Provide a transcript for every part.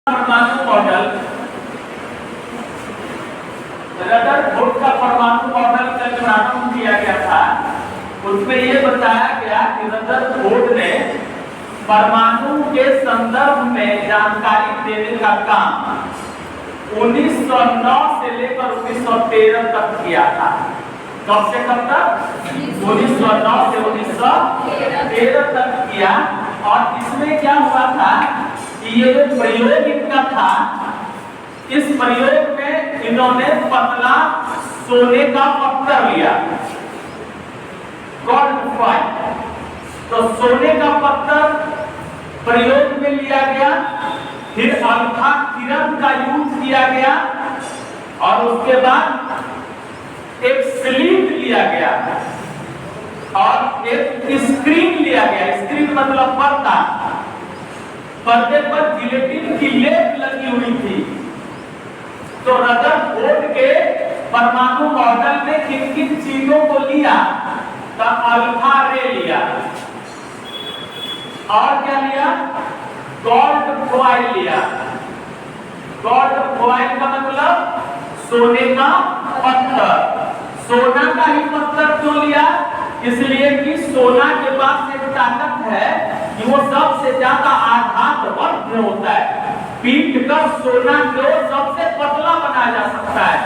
परमाणु model Rutherford का परमाणु मॉडल का जो प्रारंभ किया गया था उसमें ये बताया गया कि रदरफोर्ड ने परमाणु के संदर्भ में जानकारी देने का काम 1909 से लेकर 1913 तक किया था। कब से कब तक? 1909 से 1913 तक किया। और इसमें क्या हुआ था कि ये जो प्रयोग इनका था, इस प्रयोग में इन्होंने पतला सोने का पत्थर लिया, गोल्ड कॉइन। तो सोने का पत्थर प्रयोग में लिया गया, फिर अल्फा किरण का यूज किया गया और उसके बाद एक स्लीट लिया गया और एक स्क्रीन लिया गया। स्क्रीन मतलब पर्दा, पर्दे पर जिलेटिन की लेप लगी हुई थी। तो रदरफोर्ड के परमाणु मॉडल में किन किन चीजों को लिया? तो अल्फा रे लिया और क्या लिया? गोल्ड फॉइल लिया। गोल्ड फॉइल का मतलब सोने का पत्थर। सोना का ही पत्थर क्यों लिया? इसलिए कि सोना के पास एक ताकत है कि वो सबसे ज्यादा आघातवर्ध होता है। पीट कर सोना को सबसे पतला बनाया जा सकता है।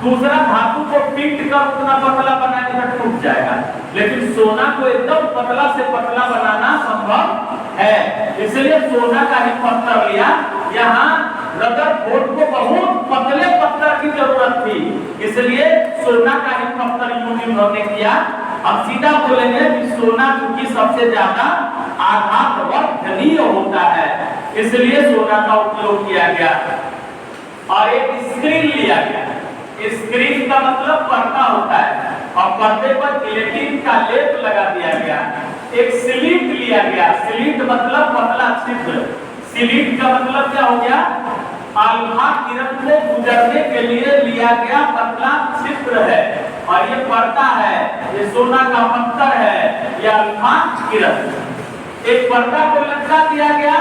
दूसरा धातु को पीट कर उतना पतला बनाने में टूट जाएगा, लेकिन सोना को एकदम पतला से पतला बनाना संभव है। इसलिए सोना का ही पत्थर लिया। यहाँ रदरफोर्ड को बहुत पतले पत्थर की जरूरत थी, इसलिए सोना का ही पत्थर यूज उन्होंने किया। अब सीधा बोलेंगे कि सोना क्योंकि सबसे ज्यादा आघातवर्धनीय होता है, इसलिए सोना का उपयोग किया गया। और एक स्क्रीन लिया गया। स्क्रीन का मतलब पर्दा होता है और पर्दे पर जिलेटिन का लेप लगा दिया गया। एक स्लीट लिया गया। स्लीट मतलब पतला छिद्र। स्लीट का मतलब क्या हो गया? अल्फा किरण को गुजरने के लिए लिया गया पतला छिद्र है। और ये पर्दा है, ये सोना का पत्थर है, ये अल्फा किरण। एक पर्दा को लटका दिया गया,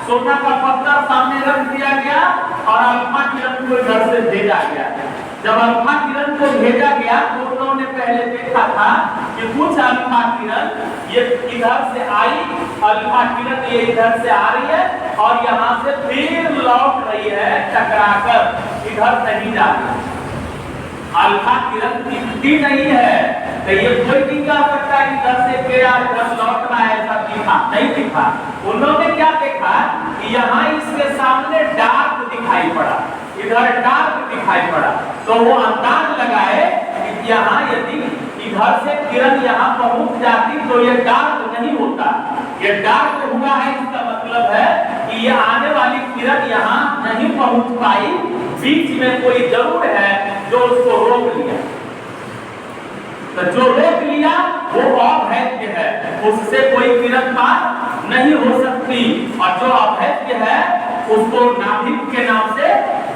सोना का पत्थर सामने रख दिया गया और अल्फा किरण को इधर से भेजा गया। जब अल्फा किरण को भेजा गया तो उन्होंने पहले देखा था कि कुछ अल्फा किरण ये इधर से आई, अल्फा किरण ये इधर से आ रही है और यहाँ से फिर लौट रही है टकराकर, इधर नहीं जा रही। अल्फा किरण दिखती नहीं है, तो ये कोई नहीं कह सकता कि इधर से गया इधर लौट रहा है, ऐसा दिखा नहीं दिखा। उन्होंने क्या देखा कि यहाँ इसके सामने डार्क दिखाई पड़ा, इधर डार्क दिखाई पड़ा। तो वो अंदाज लगाए कि यहाँ यदि इधर से किरण यहाँ पहुंच जाती तो ये डार्क नहीं होता। ये डार्क हुआ है, इसका मतलब है कि ये आने वाली किरण यहाँ नहीं पहुंच पाई, बीच में कोई जरूर है जो उसको रोक लिया। तो जो रोक लिया वो अभेद्य है, उससे कोई किरण पार नहीं हो सकती। और जो अभेद्य है उसको नाभिक के नाम से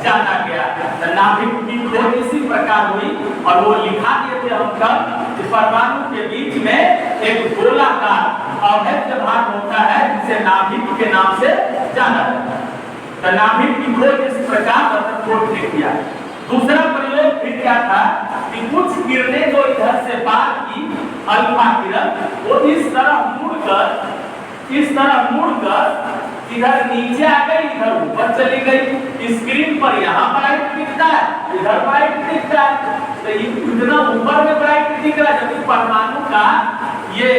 जाना गया। तो नाभिक की खोज इसी प्रकार हुई और वो लिखा दिए थे हम कल कि परमाणु के बीच में एक गोलाकार अभेद्य भाग होता है जिसे नाभिक के नाम से जाना जाता है। तो नाभिक की खोज इस प्रकार रदरफोर्ड ने किया। दूसरा प्रयोग फिर क्या था कि कुछ किरणें जो इधर से पार की, अल्फा किरण, वो इस तरह मुड़कर इधर नीचे आ गई, इधर ऊपर चली गई। स्क्रीन पर यहाँ ब्राइट दिखता है, इधर ब्राइट दिखता है। तो इतना ऊपर में ब्राइट दिख रहा है, जबकि परमाणु का ये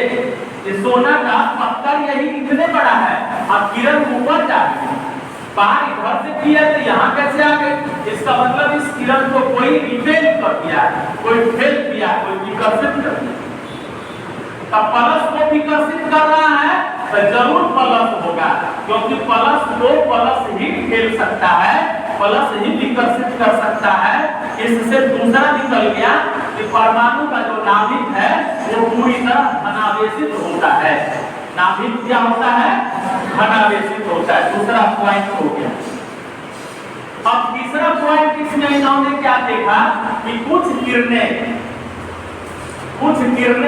सोना का पत्थर यही इतने बड़ा है, अब किरण ऊपर जा रही है। बाहर इधर से किया तो यहाँ कैसे आ गए? इसका मतलब इस किरण को कोई रिपेल कर दिया, कोई फेल किया, कोई विकसित कर दिया। तब प्लस को विकसित कर रहा है तो जरूर प्लस होगा, क्योंकि प्लस को प्लस ही खेल सकता है, प्लस ही विकसित कर सकता है। इससे दूसरा निकल गया कि परमाणु का जो नाभिक है वो पूरी तरह धनावेशित होता है। नाभिक क्या होता है? धनावेशित होता है। दूसरा पॉइंट हो गया। अब तीसरा पॉइंट इसमें इन्होंने क्या देखा कि कुछ किरणें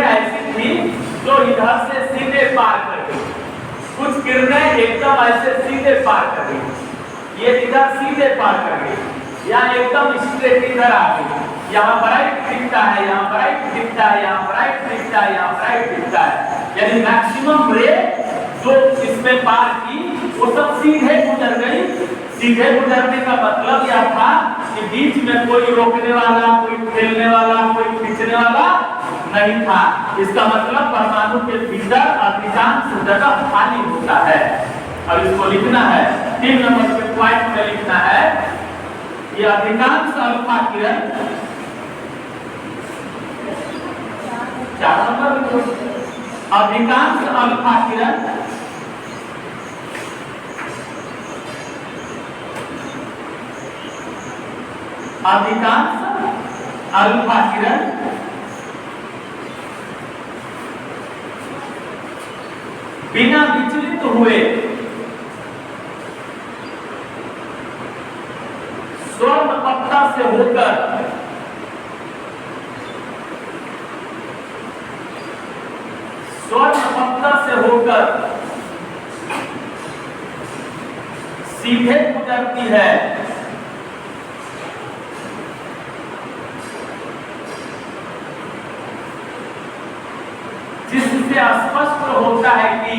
ऐसी थी जो इधर से सीधे पार कर गई, कुछ किरणें एकदम ऐसे सीधे पार कर गई। ये इधर सीधे पार कर गई, यहाँ एकदम स्ट्रेट इधर आ गई, यहाँ ब्राइट दिखता है, यहाँ ब्राइट दिखता है, यहाँ ब्राइट दिखता है, यहाँ ब्राइट दिखता है, यानी मैक्सिमम रे जो इसमें पार की वो सब सीधे गुजर गई। सीधे गुजरने का मतलब यह था कि बीच में कोई रोकने वाला, कोई ठेलने वाला, कोई खींचने वाला नहीं था। इसका मतलब परमाणु के भीतर अधिकांश जगह खाली होता है। और इसको लिखना है 3 नंबर के पॉइंट में लिखना है, ये अधिकांश अल्फा किरण 4 नंबर, अधिकांश अल्फा किरण बिना विचलित हुए स्वर्ण पत्ता से होकर सीधे गुजरती है, जिससे स्पष्ट होता है कि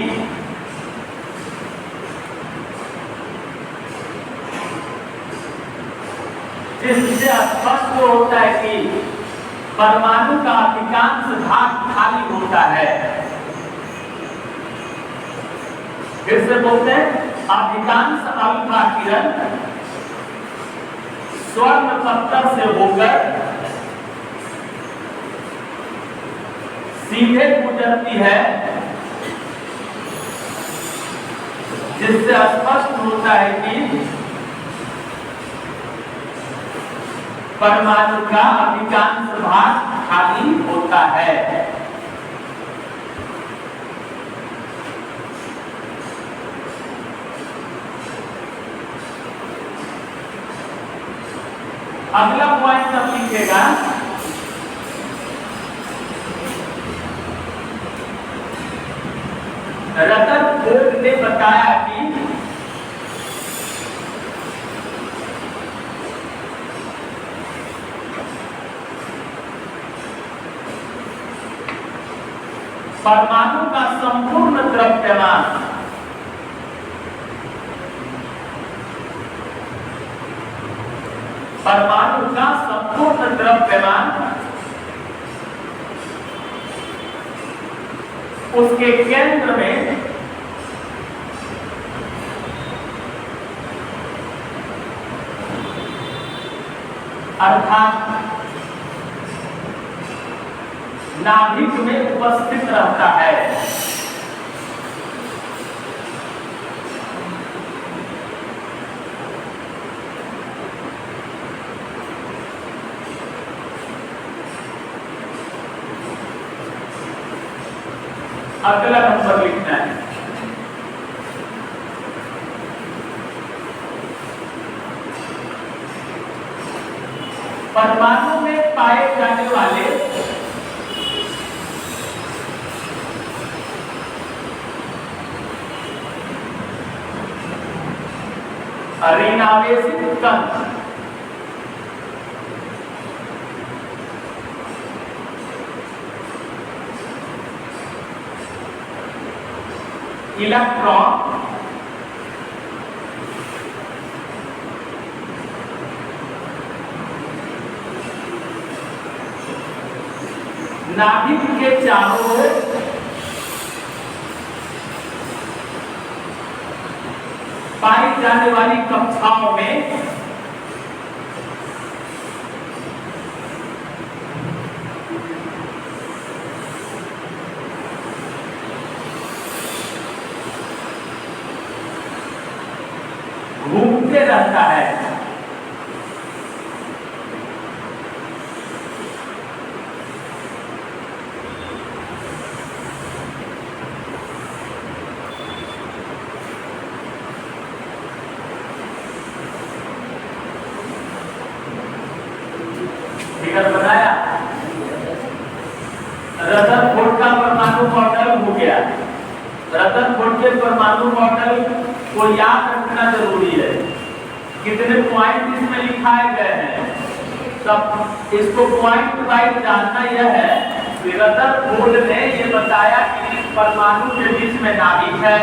परमाणु का अधिकांश भाग खाली होता है। फिर से बोलते हैं, अधिकांश अल्फा किरण स्वर्ण पत्थर से होकर सीधे गुजरती है, जिससे स्पष्ट होता है कि परमाणु का अधिकांश भाग खाली होता है। अगला पॉइंट अब लिखेगा, रदरफोर्ड ने बताया कि परमाणु का संपूर्ण द्रव्यमान उसके केंद्र में अर्थात नाभिक में उपस्थित रहता है। अगला नंबर लिखना है, परमाणु में पाए जाने वाले ऋणावेशित कण इलेक्ट्रॉन नाभिक के चारों ओर पाई जाने वाली कक्षाओं में घूमते रहता है। बनाया, रदरफोर्ड का परमाणु मॉडल हो गया। रदरफोर्ड के परमाणु मॉडल को याद रखना जरूरी है। कितने पॉइंट इसमें लिखाए गए हैं। तब इसको पॉइंट वाइज जानना यह है कि रदरफोर्ड ने ये बताया कि परमाणु के बीच में नाभिक है।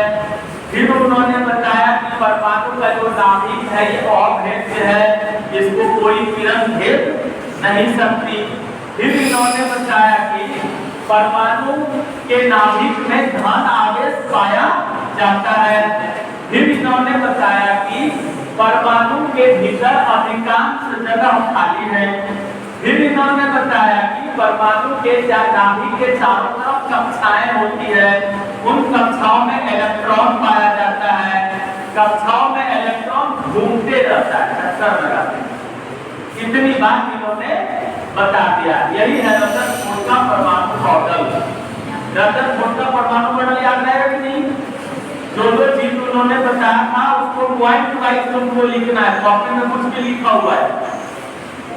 फिर उन्होंने बताया कि परमाणु का जो नाभिक है ये अभेद्य है, इसको कोई किरण भेद नहीं सकती। फिर इन्होंने बताया कि परमाणु के नाभिक में धन आवेश पाया जाता है। फिर इन्होंने बताया कि परमाणु के भीतर अधिकांश जगह खाली है। फिर इन्होंने बताया कि परमाणु के नाभिक के चारों तरफ कक्षाएं होती है, उन कक्षाओं में इलेक्ट्रॉन पाया जाता है। कक्षाओं में इलेक्ट्रॉन घूमते रहता है, चक्कर लगाते हैं। इतनी बात इन्होंने बता दिया। यही है रदरफोर्ड का परमाणु मॉडल। रदरफोर्ड का परमाणु मॉडल याद रहेगा कि नहीं? जो जो चीज उन्होंने बताया था उसको पॉइंट वाइज तुमको लिखना है। कॉपी में कुछ भी लिखा हुआ है,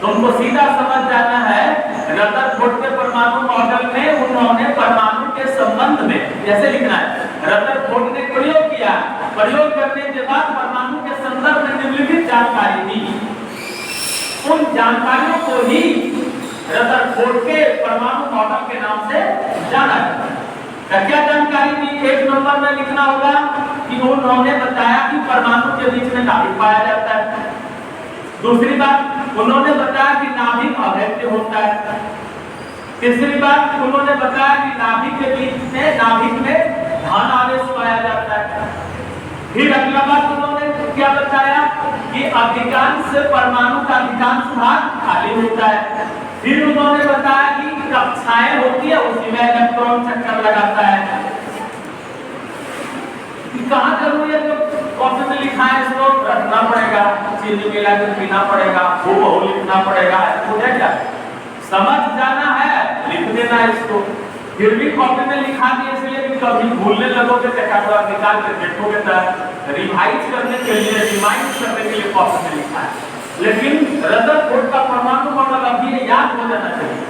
तुमको सीधा समझ जाना है। रदरफोर्ड के परमाणु मॉडल में उन्होंने परमाणु के संबंध में जैसे लिखना है, रदरफोर्ड ने प्रयोग किया, प्रयोग करने के बाद परमाणु के संदर्भ में निम्नलिखित जानकारी दी। उन जानकारियों को ही रदरफोर्ड के परमाणु मॉडल के नाम से जाना जाता है। क्या जानकारी दी? एक नंबर में लिखना होगा कि उन्होंने बताया कि परमाणु के बीच में नाभिक पाया जाता है। दूसरी बात, उन्होंने बताया कि नाभिक अभेद्य होता है। तीसरी बात, उन्होंने बताया कि नाभिक के बीच में नाभिक में धन आवेश पाया जाता है। फिर अगला बात उन्होंने क्या बताया कि अधिकांश परमाणु का अधिकांश भाग खाली होता है। फिर उन्होंने बताया कि कक्षाएं होती है, उसी में इलेक्ट्रॉन चक्कर लगाता है। कहाँ जरूरी है जो कॉपी में लिखा है इसको रखना पड़ेगा, चीनी मिला के पीना पड़ेगा, वो लिखना पड़ेगा, मुझे क्या समझ जाना है, लिख देना इसको। फिर भी कॉपी में लिखा दिया इसलिए कि कभी भूलने लगोगे तो निकाल के देखोगे तो रिवाइज करने के लिए, रिमाइंड करने के लिए कॉपी में लिखा है। लेकिन रदरफोर्ड का परमाणु मॉडल अभी याद हो जाना चाहिए।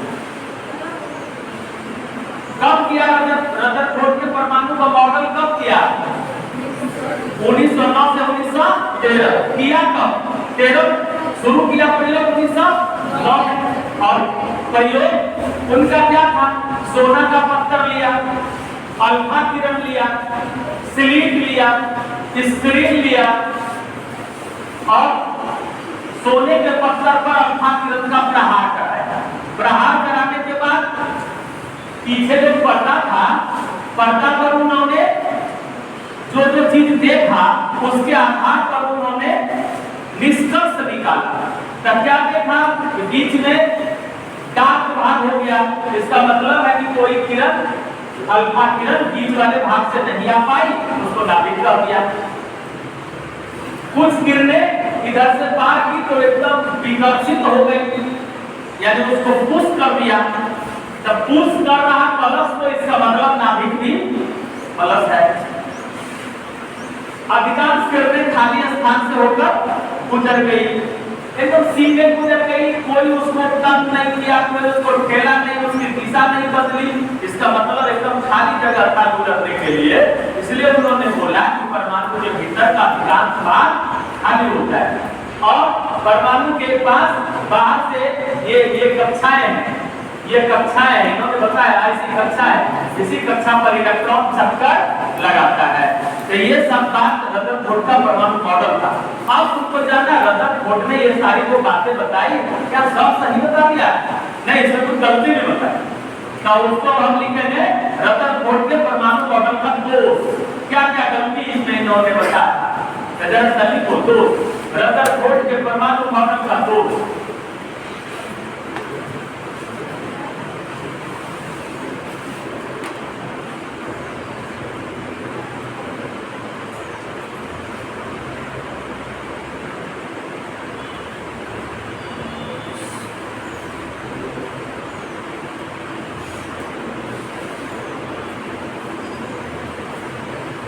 कब किया रदरफोर्ड के परमाणु का मॉडल कब किया? 1909 से 1913 किया। कब? 13 शुरू किया प्रयोग 1909। और प्रयोग उनका क्या था? सोना का पत्थर लिया, अल्फा किरण लिया, स्लिट लिया, स्क्रीन लिया और सोने के पत्थर पर अल्फा किरण का प्रहार कराया। प्रहार कराने के बाद पीछे जो पर्दा था, पर्दा पर उन्होंने जो जो चीज देखा उसके आधार पर उन्होंने निष्कर्ष निकाला। तब क्या देखा कि बीच में डार्क भाग हो गया। इसका मतलब है कि कोई किरण, अल्फा किरण बीच वाले भाग से नहीं आ पाई, उसको नाभिक कर दिया। कुछ किरणें इधर से पार की तो एकदम विकसित हो गई, यानी उसको पुश कर दिया। जब पुश कर रहा प्लस तो इसका मतलब नाभिक भी प्लस है। अधिकांश किरणें खाली स्थान से होकर गुजर गई, एकदम सीधे गुजर गई, कोई उसको तंग नहीं किया, कोई उसको ठेला नहीं, उसकी दिशा नहीं बदली। इसका मतलब एकदम खाली जगह था गुजरने के लिए। इसलिए उन्होंने बोला कि परमाणु के भीतर का अधिकांश भाग खाली होता है और परमाणु के पास बाहर से ये कक्षाएं हैं, ये कक्षाएं हैं। इन्होंने बताया ऐसी कक्षा है, इसी कक्षा पर इलेक्ट्रॉन चक्कर लगाता है। तो ये सब बात रदरफोर्ड का परमाणु मॉडल था। अब तुमको जानना रदरफोर्ड ने ये सारी जो बातें बताई क्या सब सही बता दिया? नहीं, इसमें कुछ गलती नहीं बताई। तो उसको हम लिखेंगे रदरफोर्ड के परमाणु मॉडल का दोष। क्या क्या गलती इसमें इन्होंने बताया? जरा सही को दोष, रदरफोर्ड के परमाणु मॉडल का दोष।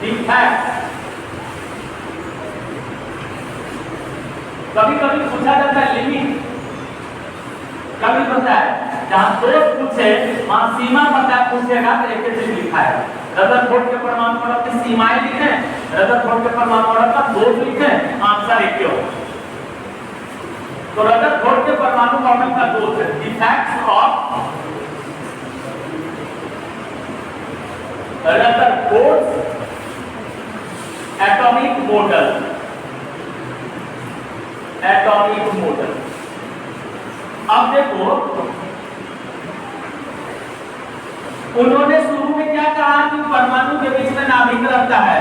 ठीक है, कभी कभी पूछा जाता है लिमिट, कभी पता है जहां दोष पूछे वहां सीमा पता पूछेगा तो एक चीज लिखा है। रदरफोर्ड के परमाणु मॉडल की सीमाएं लिखे, रदरफोर्ड के परमाणु मॉडल का दोष लिखे, आंसर एक ही होगा। तो रदरफोर्ड के परमाणु मॉडल का दोष है effects of Rutherford atomic model. Atomic model, अब देखो उन्होंने शुरू में क्या कहा कि परमाणु के बीच में नाभिक रहता है,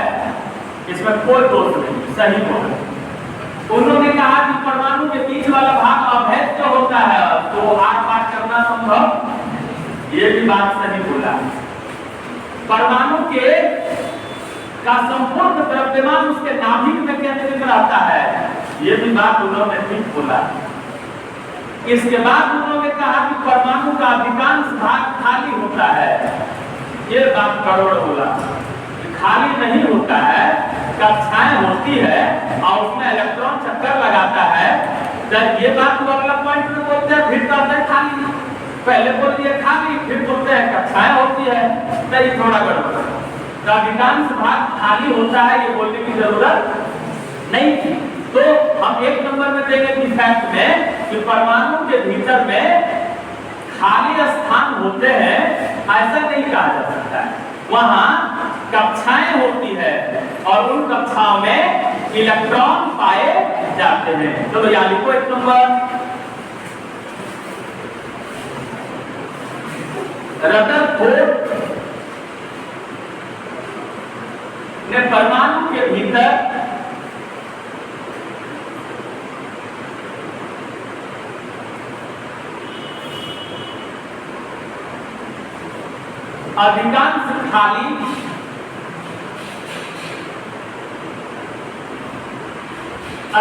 इसमें कोई दोष नहीं, सही बोला। उन्होंने कहा कि परमाणु के बीच वाला भाग अभेद्य होता है, तो आर पार करना संभव, ये भी बात सही बोला। परमाणु के का संपूर्ण द्रव्यमान उसके नाभिक में केंद्रित रहता है, ये भी बात उन्होंने ठीक बोला। इसके बाद उन्होंने कहा कि परमाणु का अधिकांश भाग खाली होता है, ये बात करोड़ बोला। खाली नहीं होता है, कक्षाएं होती है और उसमें इलेक्ट्रॉन चक्कर लगाता है। जब ये बात वो अगला पॉइंट में बोलते हैं, फिर कहते हैं खाली, पहले बोल दिए खाली, फिर बोलते हैं कक्षाएं होती है, तो ये थोड़ा गड़बड़। तो अधिकांश भाग खाली होता है, ये बोलने की जरूरत नहीं थी। तो हम एक नंबर में देंगे कि फैक्ट में कि परमाणु के भीतर में खाली स्थान होते हैं, ऐसा नहीं कहा जा सकता है। वहां कक्षाएं होती है और उन कक्षाओं में इलेक्ट्रॉन पाए जाते हैं। तो यहाँ लिखो एक नंबर, रदरफोर्ड ने परमाणु के भीतर अधिकांश खाली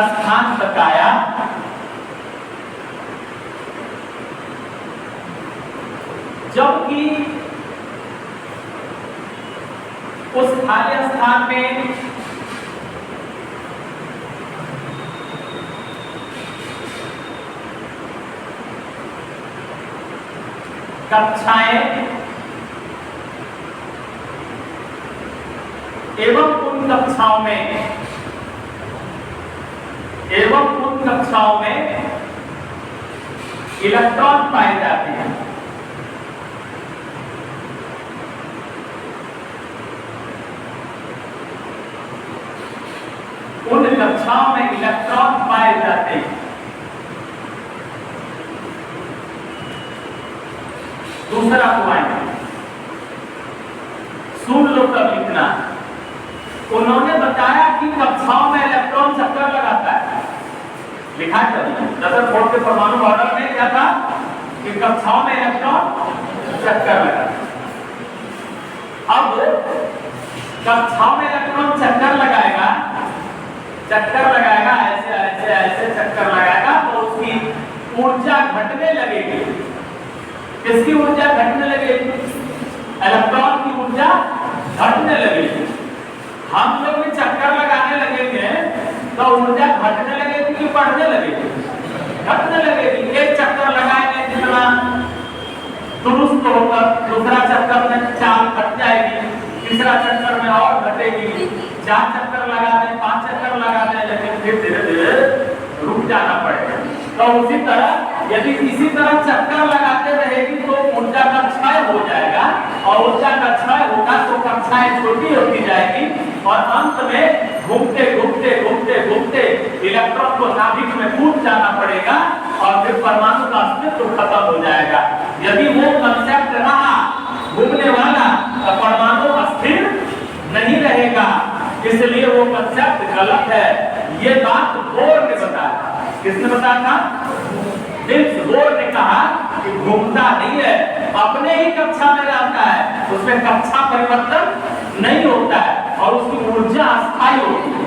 स्थान बताया, जबकि उस खाली स्थान में कक्षाएं एवं उन कक्षाओं में इलेक्ट्रॉन पाए जाते हैं। उन कक्षाओं में इलेक्ट्रॉन पाए जाते हैं। दूसरा पॉइंट सुन लो तब लिखना। उन्होंने बताया कि कक्षाओं में इलेक्ट्रॉन चक्कर लगाता है, लिखा है रदरफोर्ड के परमाणु मॉडल में क्या था कि कक्षाओं में इलेक्ट्रॉन चक्कर लगाता है। अब कक्षाओं में इलेक्ट्रॉन चक्कर लगाएगा ऐसे ऐसे ऐसे चक्कर लगाएगा, तो उसकी ऊर्जा घटने लगेगी। किसकी ऊर्जा घटने लगेगी? इलेक्ट्रॉन की ऊर्जा घटने लगेगी। हम लोग भी चक्कर लगाने लगेंगे तो ऊर्जा घटने लगेगी कि बढ़ने लगेगी? घटने लगेगी। एक चक्कर लगाएंगे जितना दुरुस्त होगा, दूसरा चक्कर में चाल घट जाएगी, तीसरा चक्कर में और घटेगी, 4 चक्कर लगा दें, 5 चक्कर लगा दें, लेकिन फिर धीरे धीरे रुक जाना पड़ेगा। तो उसी तरह यदि इसी तरह चक्कर लगाते रहेगी तो ऊर्जा का क्षय हो जाएगा, और ऊर्जा का क्षय होगा तो कक्षाएं छोटी होती जाएगी और अंत में घूमते घूमते घूमते घूमते इलेक्ट्रॉन को नाभिक में कूद जाना पड़ेगा और फिर परमाणु का अस्तित्व खत्म हो जाएगा। यदि वो कंसेप्ट रहा घूमने वाला तो परमाणु अस्थिर नहीं रहेगा, इसलिए वो कंसेप्ट गलत है। ये बात बोर ने बताया। किसने बताया था? निल्स बोर ने कहा कि घूमता नहीं है, अपने ही कक्षा में रहता है, उसमें कक्षा परिवर्तन नहीं होता है और उसकी ऊर्जा अस्थायी होती है।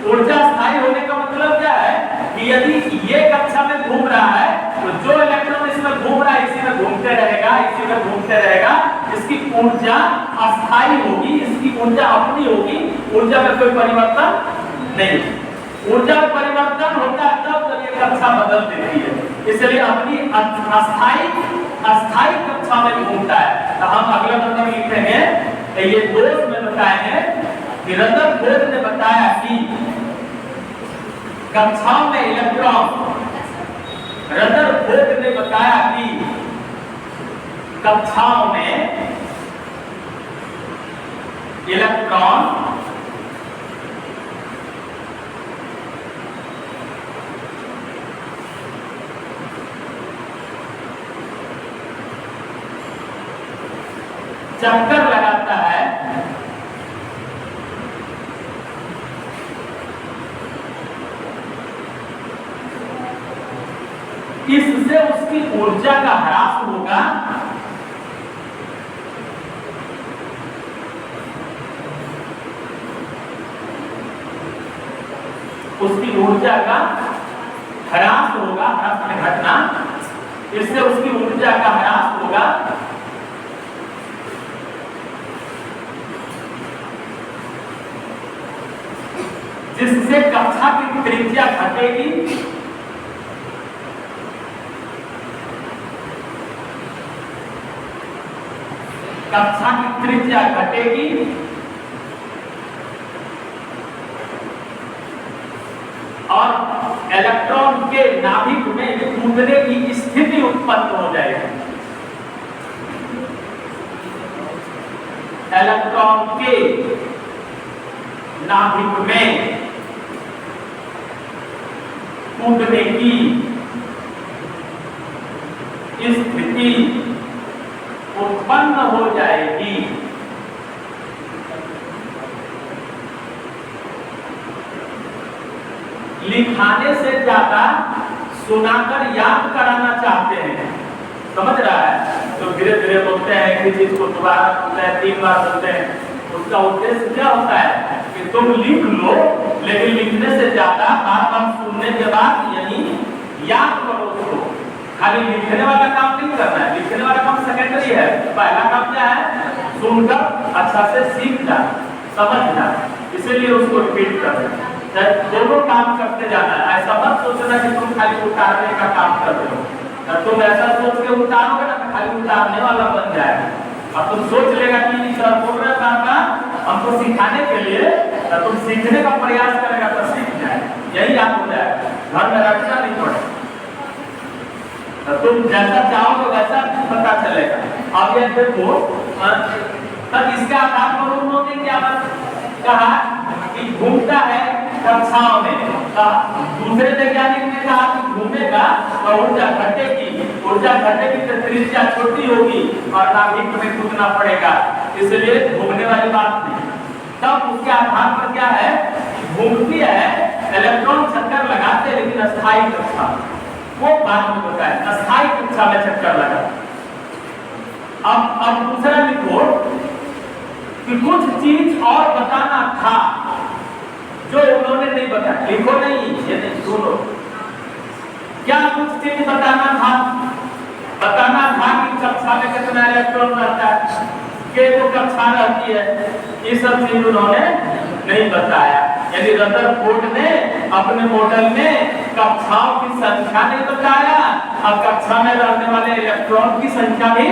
ऊर्जा स्थायी होने का मतलब क्या है कि यदि ये कक्षा में घूम रहा है तो जो इलेक्ट्रॉन इसमें घूम रहा है इसी में घूमते रहेगा, इसी में घूमते रहेगा, इसकी ऊर्जा अस्थायी होगी, इसकी ऊर्जा अपनी होगी, ऊर्जा में कोई परिवर्तन नहीं। ऊर्जा में परिवर्तन होता है तब जब ये कक्षा बदल देती है, इसलिए अपनी अस्थायी कक्षा में घूमता है। तो हम अगला नंबर लिखेंगे, ये दोष में बताएंगे कि रदरफोर्ड ने बताया कि कक्षाओं में इलेक्ट्रॉन रदरफोर्ड ने बताया कि कक्षाओं में इलेक्ट्रॉन चक्कर लगाता है इससे उसकी ऊर्जा का ह्रास होगा उसकी ऊर्जा का ह्रास होगा, ह्रास में घटना, इससे उसकी ऊर्जा का ह्रास होगा जिससे कक्षा की त्रिज्या घटेगी कक्षा की त्रिज्या घटेगी और इलेक्ट्रॉन के नाभिक में कूदने की स्थिति उत्पन्न हो जाएगी। इलेक्ट्रॉन के नाभिक में कूदने की स्थिति उत्पन्न हो जाएगी। लिखाने से ज्यादा सुनाकर याद कराना चाहते हैं, समझ रहा है? तो धीरे धीरे बोलते हैं कि चीज को दोबारा बोलते हैं, 3 बार बोलते हैं। उसका उद्देश्य क्या होता है कि तुम लिख लो, लेकिन लिखने से ज्यादा बार बार सुनने के बाद यही याद करो उसको। खाली लिखने वाला काम नहीं करना है, लिखने वाला काम सेकेंडरी है। पहला काम क्या है? सुनकर अच्छा से सीखना, समझना, इसीलिए उसको रिपीट करना। दोनों काम करते जाना है। ऐसा मत सोचना कि तुम खाली उतारने का काम कर रहे हो। तुम ऐसा सोच के उतारोगे ना तो खाली उतारने वाला बन जाएगा। अब तुम सोच लेगा कि सर बोल रहे का हमको सिखाने के लिए, तो तुम सीखने का प्रयास करेगा तो सीख जाए, यही याद हो जाएगा, घर में रखना नहीं पड़ेगा। तो तुम जैसा चाहोगे वैसा पता चलेगा। अब ये देखो, तब इसका आधार पर उन्होंने क्या कहा कि घूमता है कक्षाओं में। दूसरे वैज्ञानिक ने कहा कि घूमेगा तो ऊर्जा घटेगी, ऊर्जा घटेगी तो त्रिज्या छोटी होगी और नाभिक में कूदना पड़ेगा, इसलिए घूमने वाली बात नहीं। तब उसके आधार पर क्या है, घूमती है, इलेक्ट्रॉन चक्कर लगाते हैं, लेकिन अस्थायी कक्षा, वो बाद में होता है, अस्थायी कक्षा में चक्कर लगा। अब दूसरा लिखो कि कुछ चीज और बताना था जो उन्होंने नहीं बताया। लिखो नहीं, ये नहीं, सुनो। क्या कुछ चीज बताना था? बताना था कि कक्षा में कितना इलेक्ट्रॉन रहता है, के जो कक्षा रहती है, ये सब चीज उन्होंने नहीं बताया। यानी रदरफोर्ड ने अपने मॉडल में कक्षाओं की संख्या नहीं बताया और कक्षा में रहने वाले इलेक्ट्रॉन की संख्या भी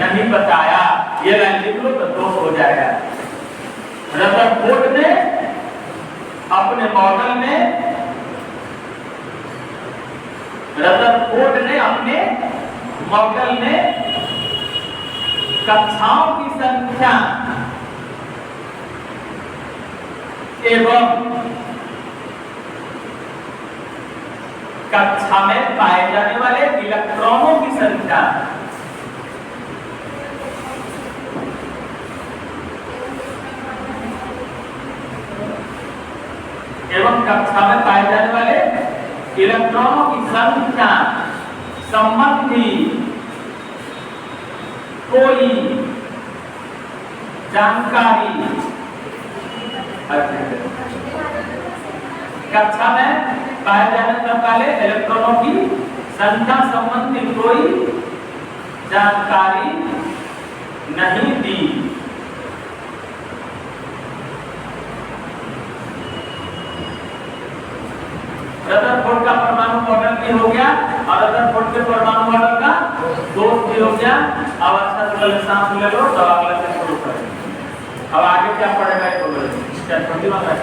नहीं बताया। ये लाइन लिख लो तो दोष हो जाएगा। रदरफोर्ड ने अपने मॉडल में, रदरफोर्ड ने अपने मॉडल में कक्षाओं की संख्या एवं कक्षा में पाए जाने वाले इलेक्ट्रॉनों की संख्या एवं कक्षा में पाए जाने वाले इलेक्ट्रॉनों की संख्या संबंधी कोई जानकारी कक्षा में पाए जाने वाले इलेक्ट्रॉनों की संख्या संबंधी कोई जानकारी नहीं दी। रदरफोर्ड का परमाणु मॉडल भी हो गया और रदरफोर्ड के परमाणु मॉडल का दोष भी हो गया। अब अच्छा से सांस ले लो, तो अगले से शुरू करें। अब आगे क्या पड़ेगा ये बोलो, क्या छोटी बात है?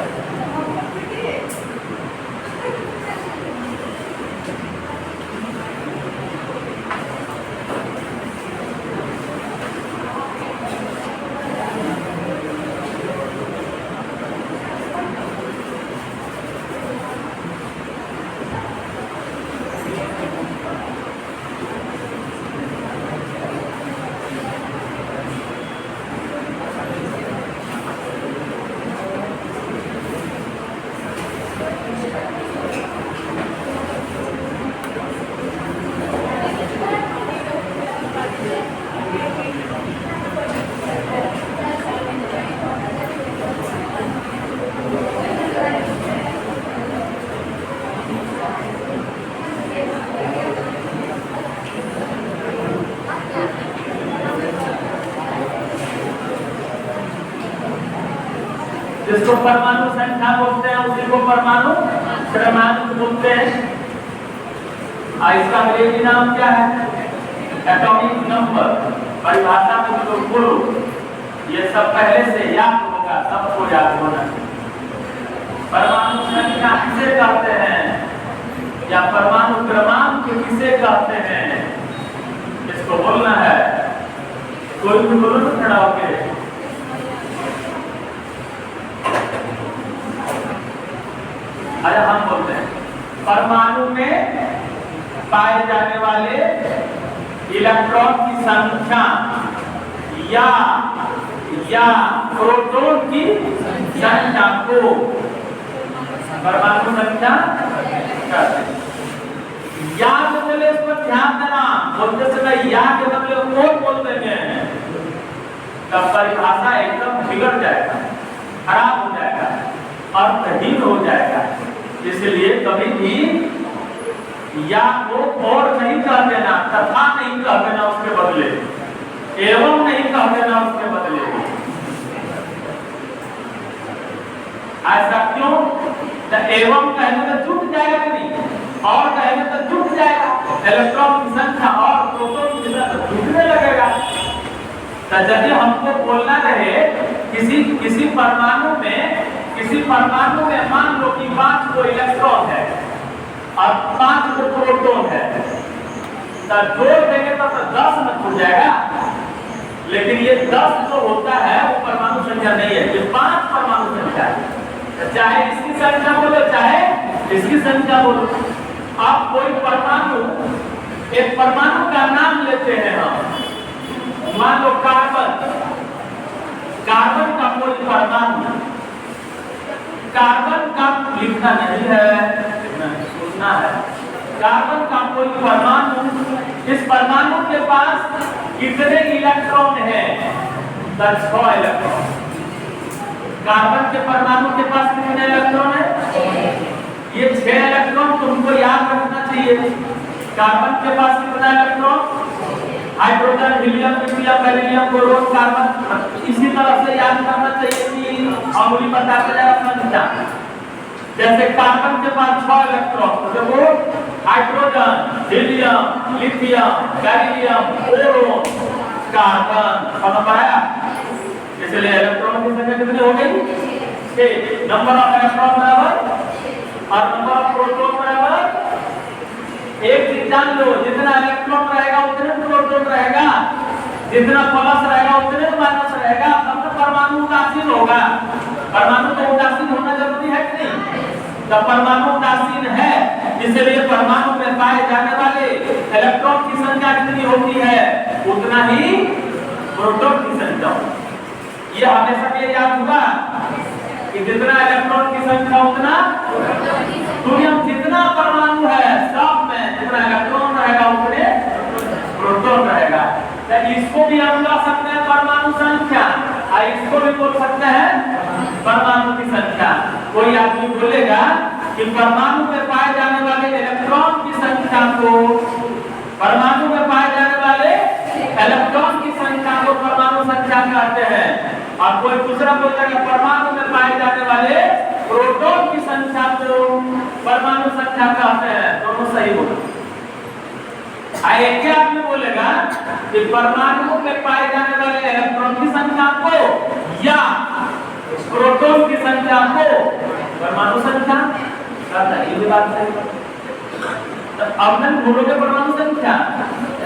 जिसको परमाणु संख्या बोलते हैं उसी को परमाणु क्रमांक बोलते हैं। इसका अंग्रेजी नाम क्या है? Atomic number. परिभाषा में तो बोलो, ये सब पहले से याद होगा, सबको याद होना। परमाणु संख्या किसे कहते हैं या परमाणु क्रमांक किसे कहते हैं, इसको बोलना है। कोई भी बोलो तो खड़ा होके। अरे हम बोलते हैं परमाणु में पाए जाने वाले इलेक्ट्रॉन की संख्या या प्रोटॉन की संख्या को परमाणु संख्या कहते हैं। या के बदले इस पर ध्यान देना, बोलते समय या के बदले और बोल देंगे तब परिभाषा एकदम बिगड़ जाएगा, खराब हो जाएगा, अर्थहीन हो जाएगा। इसलिए कभी भी या को और नहीं कह देना, तथा नहीं कह देना उसके बदले, एवं नहीं कह देना उसके बदले। ऐसा क्यों? तो एवं कहने में जुट जाएगा कि नहीं, और कहने तो जुट जाएगा। इलेक्ट्रॉन की संख्या और प्रोटॉन की संख्या तो जुटने लगेगा। तो यदि हमको बोलना रहे किसी परमाणु में मान लो कि 5 को इलेक्ट्रॉन है और 5 को प्रोटॉन है, तो जोड़ देंगे तो 10 में हो जाएगा। लेकिन ये 10 जो होता है वो परमाणु संख्या नहीं है, ये 5 परमाणु संख्या है। चाहे इसकी संख्या बोलो चाहे इसकी संख्या बोलो। आप कोई परमाणु, एक परमाणु का नाम लेते हैं हम, मान लो कार्बन का कोई परमाणु, कार्बन का लिखना नहीं है, सुनना है। कार्बन का कोई परमाणु, इस परमाणु के पास कितने इलेक्ट्रॉन हैं? 6 इलेक्ट्रॉन। कार्बन के परमाणु के पास कितने इलेक्ट्रॉन है? ये 6 इलेक्ट्रॉन तुमको याद रखना चाहिए। कार्बन के पास कितना electron? Hydrogen, helium, lithium, beryllium, boron, carbon. इसी तरह से याद करना चाहिए कि अंगुली बता के जरा समझा। जैसे कार्बन के पास 6 इलेक्ट्रॉन, तो वो hydrogen, helium, lithium, beryllium, boron, carbon. समझ आया? इसलिए इलेक्ट्रॉन की संख्या कितनी हो गई? 6। नंबर ऑफ इलेक्ट्रॉन बराबर और नंबर ऑफ प्रोटॉन बराबर। एक चीज जान लो, जितना इलेक्ट्रॉन रहेगा उतने प्रोटॉन रहेगा, जितना प्लस रहेगा उतने माइनस रहेगा, तब तो परमाणु उदासीन होगा। परमाणु तो उदासीन होना जरूरी है कि नहीं? तो परमाणु उदासीन है, इसलिए परमाणु में पाए जाने वाले इलेक्ट्रॉन की संख्या कितनी होती है उतना ही प्रोटॉन की संख्या। ये हमेशा के लिए याद होगा कि जितना इलेक्ट्रॉन की संख्या उतना दुनिया जितना परमाणु है सब में जितना इलेक्ट्रॉन रहेगा उतने प्रोटॉन रहेगा। तो इसको भी हम ला सकते हैं परमाणु संख्या, और इसको भी बोल सकते हैं परमाणु की संख्या। कोई आदमी बोलेगा कि परमाणु में पाए जाने वाले इलेक्ट्रॉन की संख्या को, परमाणु में पाए जाने वाले इलेक्ट्रॉन की संख्या को परमाणु संख्या कहते हैं, और कोई दूसरा बोलेगा परमाणु में पाए जाने वाले प्रोटॉन की संख्या को परमाणु संख्या कहते हैं। दोनों सही होगा। एक आदमी बोलेगा कि परमाणु में पाए जाने वाले इलेक्ट्रॉन की संख्या को या प्रोटॉन की संख्या को परमाणु संख्या कहता है। ये भी बात सही है। तो अब मैं बोलोगे परमाणु संख्या,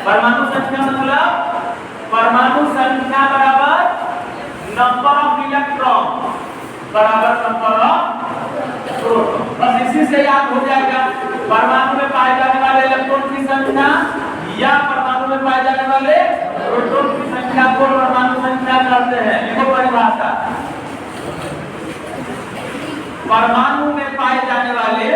परमाणु संख्या मतलब परमाणु संख्या बराबर नंबर ऑफ इलेक्ट्रॉन बराबर नंबर ऑफ प्रोटॉन। बस इसी से याद हो जाएगा। परमाणु में पाए जाने वाले इलेक्ट्रॉन की संख्या या परमाणु में पाए जाने वाले प्रोटॉन की संख्या को परमाणु संख्या कहते हैं। देखो परिभाषा, परमाणु में पाए जाने वाले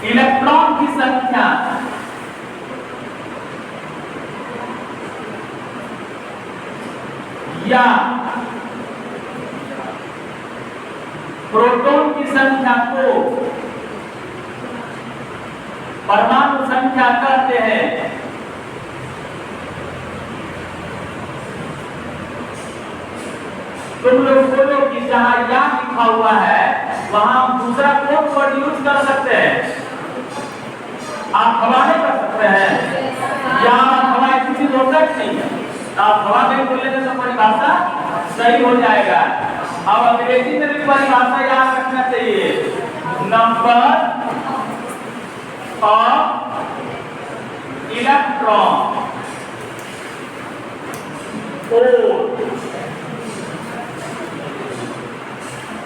इलेक्ट्रॉन की संख्या या प्रोटॉन की संख्या को परमाणु संख्या कहते हैं। तुम लोग बोलो कि जहां या लिखा हुआ है वहां हम दूसरा कोड वर्ड यूज कर सकते हैं। आप हवा नहीं कर सकते हैं या हवा ऐसी चीज होता नहीं है। आप हवा नहीं बोलेंगे तो परिभाषा सही हो जाएगा। अब अंग्रेजी में भी परिभाषा याद रखना चाहिए। नंबर ऑफ इलेक्ट्रॉन और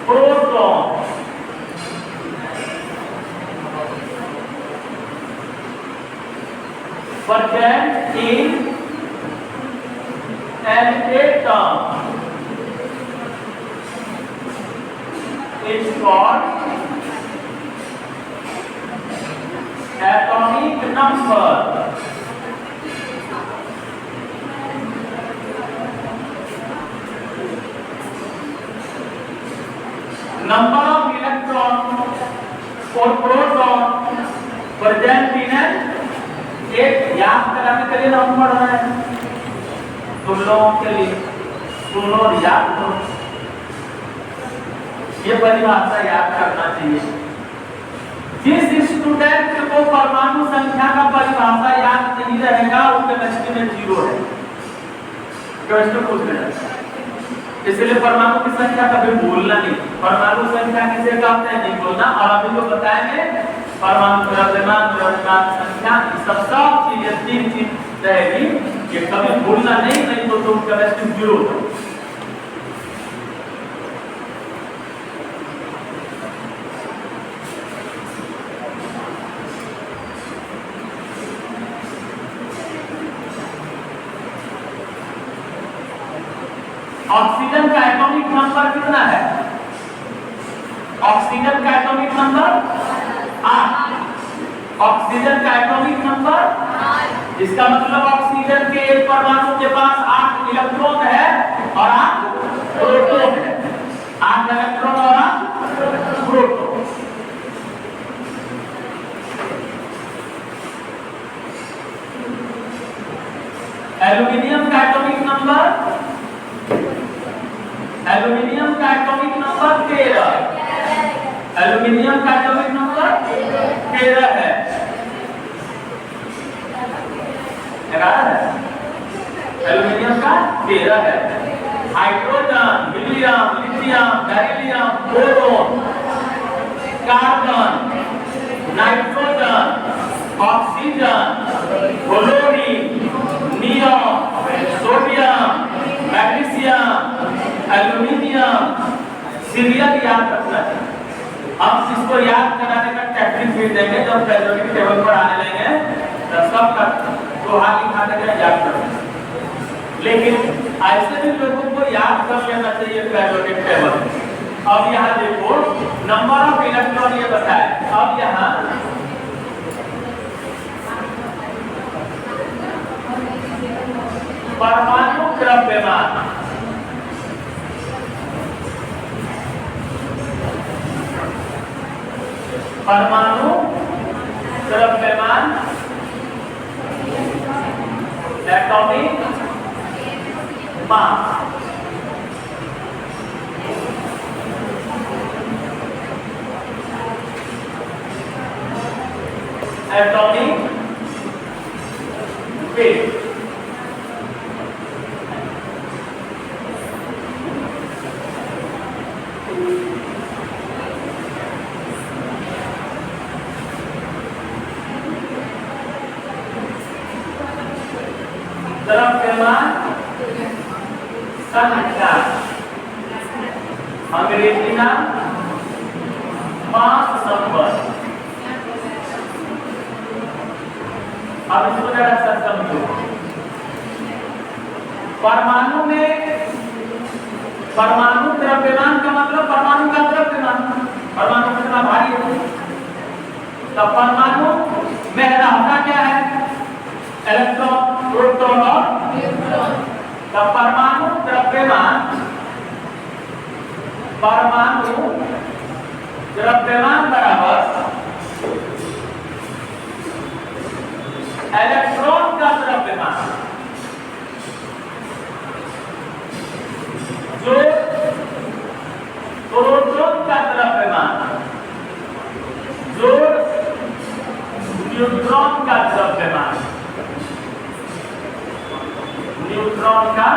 proton present in an atom is called atomic number. Number of electron or proton present in an एक याद कराने के लिए हम पढ़ रहे हैं तुम लोगों के लिए। सुनो और याद करो, ये परिभाषा याद करना चाहिए। जिस स्टूडेंट को परमाणु संख्या का परिभाषा याद नहीं रहेगा वो केमिस्ट्री में जीरो है। केमिस्ट्री पूछ रहे इसलिए परमाणु की संख्या कभी भूलना नहीं। परमाणु संख्या किसे कहते हैं नहीं बोलना। और अभी तो बताएंगे परमाणु द्रव्यमान द्रव्यमान संख्या सब चीजें तीन चीज रहेगी, ये कभी भूलना नहीं तो तुम केमिस्ट्री जीरो हो। ऑक्सीजन का एटॉमिक नंबर कितना है? ऑक्सीजन का एटॉमिक नंबर 8। ऑक्सीजन का एटॉमिक नंबर, इसका मतलब ऑक्सीजन के एक परमाणु के पास 8 इलेक्ट्रॉन है और 8 प्रोटॉन है। 8 इलेक्ट्रॉन और 8 प्रोटॉन। एल्यूमिनियम का एटॉमिक नंबर, एल्यूमिनियम का एटॉमिक नंबर 13। एल्यूमिनियम का एटॉमिक नंबर 13 है। 11 है। एल्यूमिनियम का 13 है। Hydrogen, helium, lithium, beryllium, boron, carbon, nitrogen, oxygen, chlorine, neon, sodium, magnesium, aluminium, serial याद रखना है। हम इसको याद कराने का टेक्निक भी देंगे जब पेरियोडिक टेबल पर आने लेंगे तो सब का तो हाथ दिखाने का याद करना। लेकिन ऐसे भी लोगों को याद कर लेना चाहिए पेरियोडिक टेबल। अब यहाँ देखो नंबर ऑफ इलेक्ट्रॉन ये बताए। अब यहाँ परमाणु द्रव्यमान, परमाणु द्रव्यमान एटॉमिक मास। Atomic weight. द्रव्यमान संख्या, अंग्रेजी नाम मास नंबर। अब इसको जरा सा समझो। परमाणु में परमाणु द्रव्यमान का मतलब परमाणु का द्रव्यमान, परमाणु कितना भारी है। तो परमाणु में रहता क्या है? इलेक्ट्रॉन, प्रोटॉन और न्यूट्रॉन। तो परमाणु द्रव्यमान, परमाणु द्रव्यमान बराबर इलेक्ट्रॉन का द्रव्यमान जो प्रोटॉन का द्रव्यमान जो न्यूट्रॉन का द्रव्यमान, न्यूट्रॉन का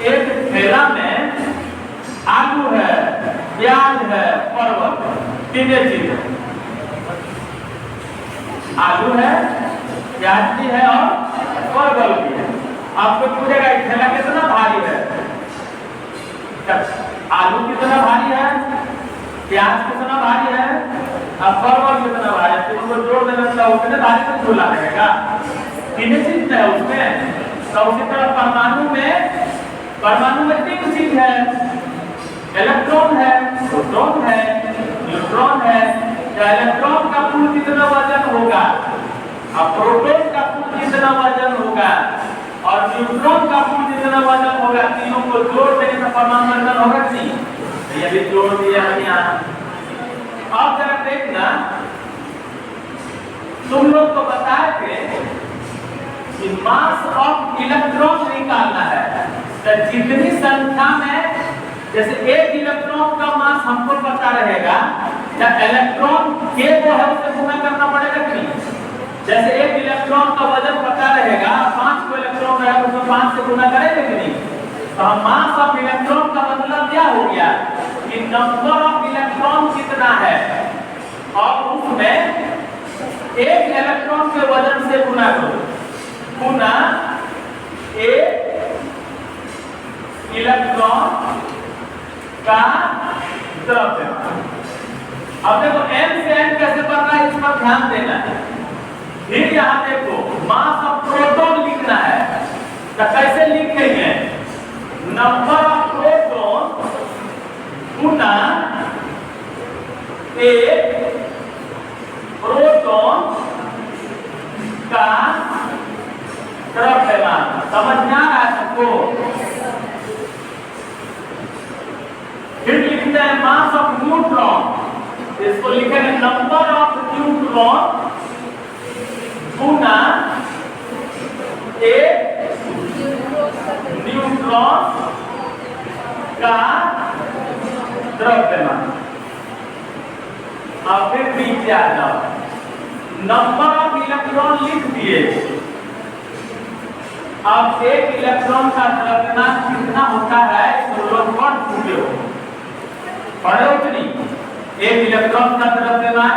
एक थैला में आलू है, प्याज है, परवल, तीनों चीज है। आलू है, प्याज भी है और परवल भी है। आपको पूछेगा ये थैला कितना भारी है? आलू कितना भारी है, प्याज कितना भारी है और परवल कितना भारी है? तो उनको जोड़ देना उतने भारी से झूला रहेगा। तीनों चीज है उसमें। तो उसी तरह परमाणु में तीन चीज है, इलेक्ट्रॉन है, प्रोटॉन है, न्यूट्रॉन है। इलेक्ट्रॉन का कुल कितना वजन होगा और प्रोटॉन का कुल कितना वजन होगा और न्यूट्रॉन का कुल कितना वजन होगा, तीनों को जोड़ देने से परमाणु वजन होगा कि नहीं? ये भी जोड़ दिया यहाँ। अब जरा देखना, तुम लोग को बताए थे कि मास ऑफ इलेक्ट्रॉन निकालना है। तो जितनी संख्या में, जैसे एक इलेक्ट्रॉन का मास हमको पता रहेगा, या इलेक्ट्रॉन के वो है उससे गुना करना पड़ेगा कि नहीं? जैसे एक इलेक्ट्रॉन का वजन पता रहेगा, 5 को इलेक्ट्रॉन रहेगा तो 5 से गुना करेंगे कि नहीं? तो हम मास ऑफ इलेक्ट्रॉन का मतलब क्या हो गया कि नंबर ऑफ इलेक्ट्रॉन कितना है और उसमें एक इलेक्ट्रॉन के वजन से गुना करो, गुना एक इलेक्ट्रॉन का द्रव्यमान। अब देखो m से n कैसे बढ़ना है, इस पर ध्यान देना है। फिर यहाँ देखो मास ऑफ प्रोटॉन लिखना है, तो कैसे लिखेंगे? नंबर ऑफ प्रोटॉन गुना एक प्रोटॉन का द्रव्यमान। समझ में आ रहा है सबको? फिर लिखते हैं मास ऑफ न्यूट्रॉन, इसको लिखेंगे नंबर ऑफ न्यूट्रॉन गुना एक न्यूट्रॉन का द्रव्यमान। अब फिर नीचे आ जाओ, नंबर ऑफ इलेक्ट्रॉन लिख दिए। अब एक इलेक्ट्रॉन का द्रव्यमान कितना होता है, तो लोग कौन पूछे हो, पढ़े हो कि नहीं? एक इलेक्ट्रॉन का द्रव्यमान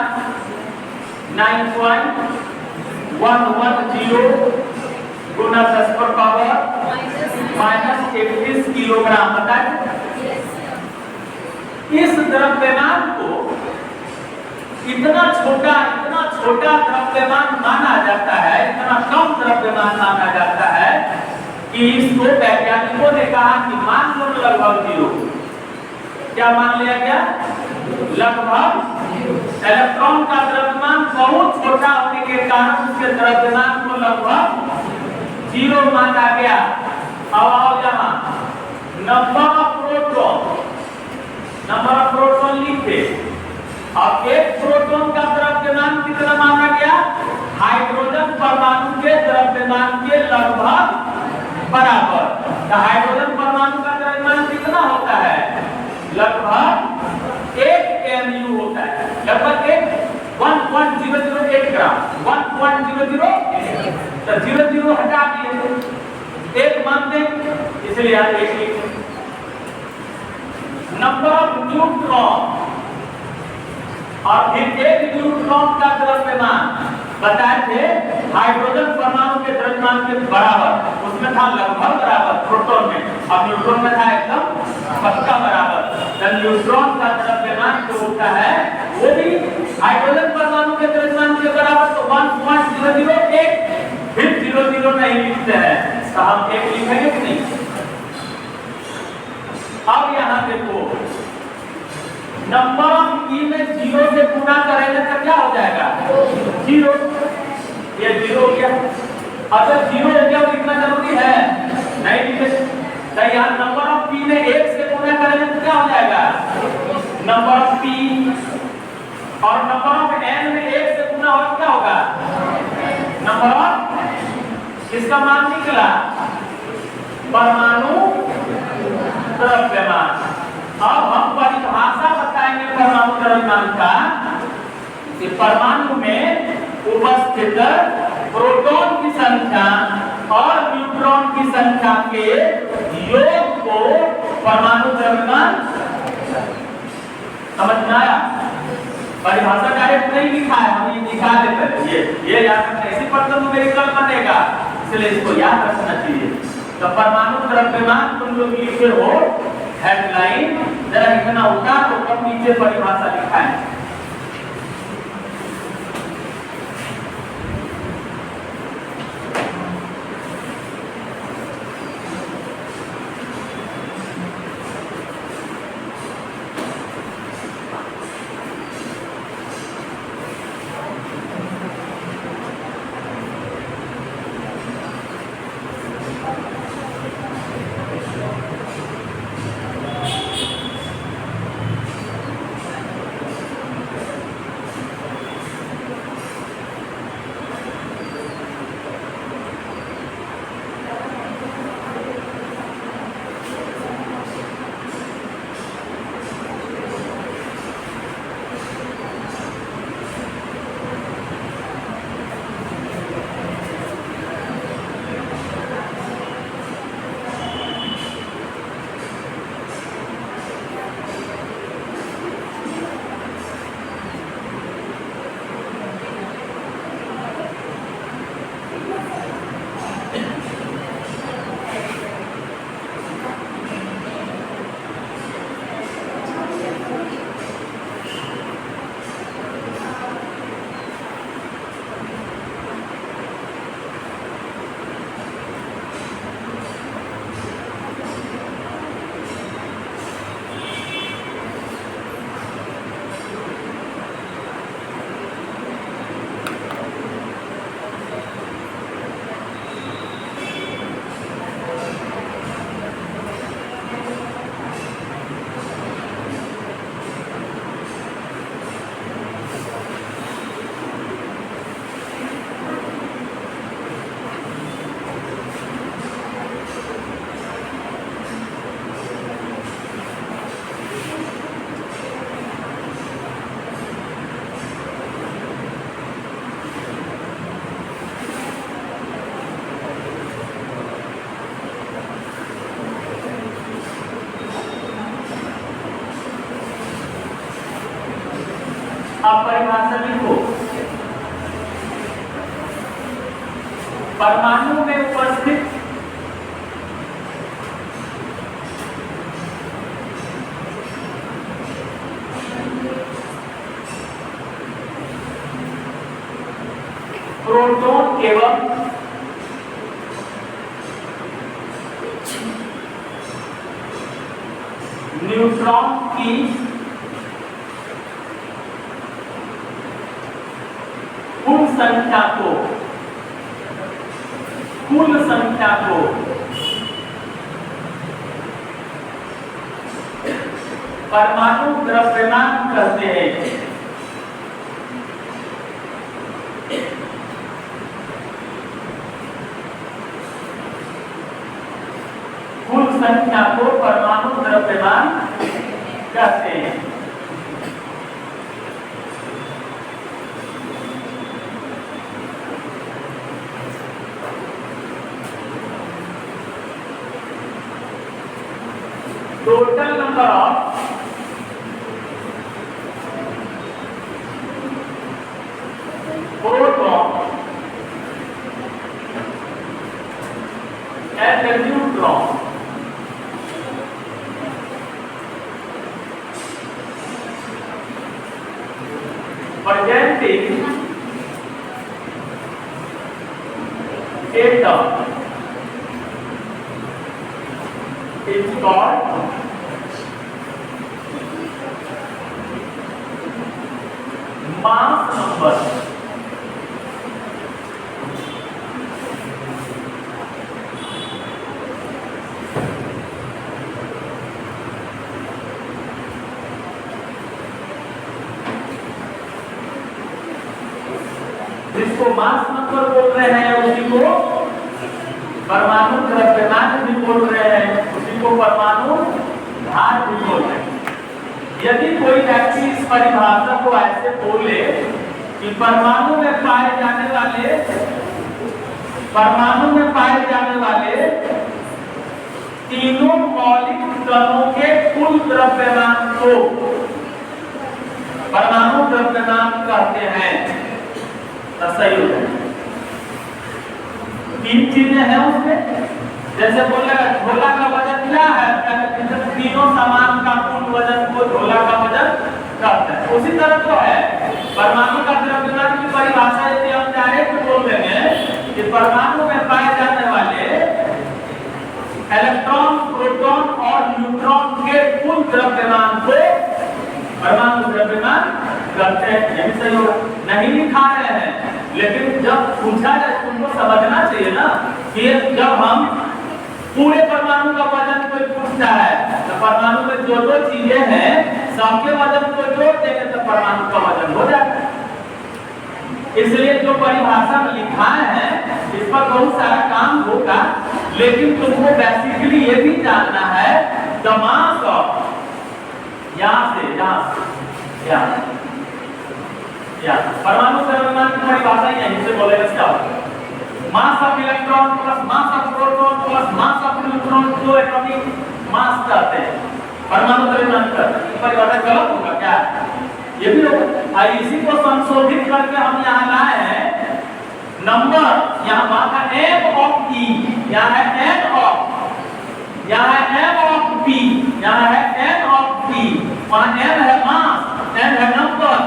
9.110 गुना 10 पर पावर -31 किलोग्राम। बताए इस द्रव्यमान को इतना छोटा द्रव्यमान माना जाता है, इतना कम द्रव्यमान माना जाता है कि इसको वैज्ञानिकों ने कहा कि मान लो लगभग 0। क्या मान लिया गया? लगभग। इलेक्ट्रॉन का द्रव्यमान बहुत छोटा होने के कारण उसके द्रव्यमान को लगभग 0 माना गया। अब आओ यहाँ नंबर ऑफ प्रोटॉन लिखे। अब एक प्रोटॉन का द्रव्यमान कितना माना गया? हाइड्रोजन परमाणु के द्रव्यमान के लगभग बराबर। तो हाइड्रोजन परमाणु का द्रव्यमान कितना होता है? लगभग 1 mu होता है। लगभग 1.008 ग्राम, 1.008। तो 0 हटा दिए, 1 मानते, इसलिए यहाँ 1 लिखे। नंबर ऑफ न्यूट्रॉन और फिर एक न्यूट्रॉन का द्रव्यमान बताए थे हाइड्रोजन परमाणु के द्रव्यमान के बराबर, उसमें था लगभग बराबर प्रोटॉन में, अब न्यूट्रॉन में था एकदम पक्का बराबर। जब न्यूट्रॉन का द्रव्यमान जो होता है वो भी हाइड्रोजन परमाणु के द्रव्यमान के बराबर, तो 1.008। फिर 0 नहीं लिखते हैं तो हम 1 लिखेंगे कि नहीं? अब यहाँ देखो नंबर ऑफ ई में 0 से गुणा करेंगे तो क्या हो जाएगा? 0। ये 0 हो गया। अगर 0 हो गया लिखना जरूरी है? नहीं लिखे। तो यहाँ नंबर ऑफ पी में 1 से गुणा करेंगे तो क्या हो जाएगा? नंबर ऑफ P और नंबर ऑफ n में 1 से गुना हो क्या होगा? नंबर ऑफ, इसका मान निकला परमाणु द्रव्यमान। अब हम परिभाषा बताएंगे परमाणु द्रव्यमान का कि परमाणु में उपस्थित प्रोटॉन की संख्या और न्यूट्रॉन की संख्या के योग को परमाणु द्रव्यमान। समझ में आया? परिभाषा डायरेक्ट नहीं लिखा है, हम ये दिखा देते हैं। ये याद रखना, इसी पर तो न्यूमेरिकल बनेगा, इसलिए इसको याद रखना चाहिए। तो परमाणु द्रव्यमान तुम लोग लिखे हो हेडलाइन, जरा इतना होता तो कब नीचे परिभाषा लिखा है। आप परिभाषा लिखो। परमाणु में उपस्थित प्रोटॉन एवं न्यूट्रॉन की कुल संख्या को परमाणु द्रव्यमान कहते हैं। कुल संख्या को परमाणु द्रव्यमान कहते हैं। Total number of proton and neutron presenting atom is called mass number. जिसको मास नंबर बोल रहे हैं उसी को परमाणु द्रव्यमान भी बोल रहे हैं, उसी को परमाणु भार भी बोल रहे हैं। यदि कोई व्यक्ति इस परिभाषा को ऐसे बोले कि परमाणु में पाए जाने वाले तीनों मौलिक कणों के कुल द्रव्यमान को परमाणु द्रव्यमान कहते हैं, तो सही हो जाएगा। तीन चीजें हैं उसमें, जैसे बोलेगा झोला का वजन क्या है, तीनों सामान का कुल वजन को झोला का वजन कहते हैं। उसी तरह तो है परमाणु का द्रव्यमान की परिभाषा यदि हम डायरेक्ट बोल देंगे कि परमाणु में पाए जाने वाले इलेक्ट्रॉन, प्रोटॉन और न्यूट्रॉन के कुल द्रव्यमान को परमाणु द्रव्यमान कहते हैं। ये भी सही होगा, नहीं लिखा रहे हैं, लेकिन जब पूछा जाए तुमको समझना चाहिए ना कि जब हम पूरे परमाणु का वजन कोई पूछता है तो परमाणु में जो दो चीजें हैं सबके वजन को जोड़ देंगे तो परमाणु का वजन हो जाएगा। इसलिए जो परिभाषा में लिखा है इस पर बहुत सारा काम होगा, लेकिन तुमको बेसिकली ये भी जानना है द मास ऑफ, परमाणु द्रव्यमान की परिभाषा यहीं से बोलेगा क्या mass of electron plus mass of proton plus mass of neutron जो एटॉमिक मास कहते हैं परमाणु द्रव्यमान का। परिभाषा गलत होगा क्या? ये भी होगा। इसी को संशोधित करके हम यहाँ लाए हैं नंबर, यहाँ माना m ऑफ e, यहाँ है n ऑफ, यहाँ है m ऑफ p, यहाँ है n ऑफ p, वहाँ m है मास, n है नंबर,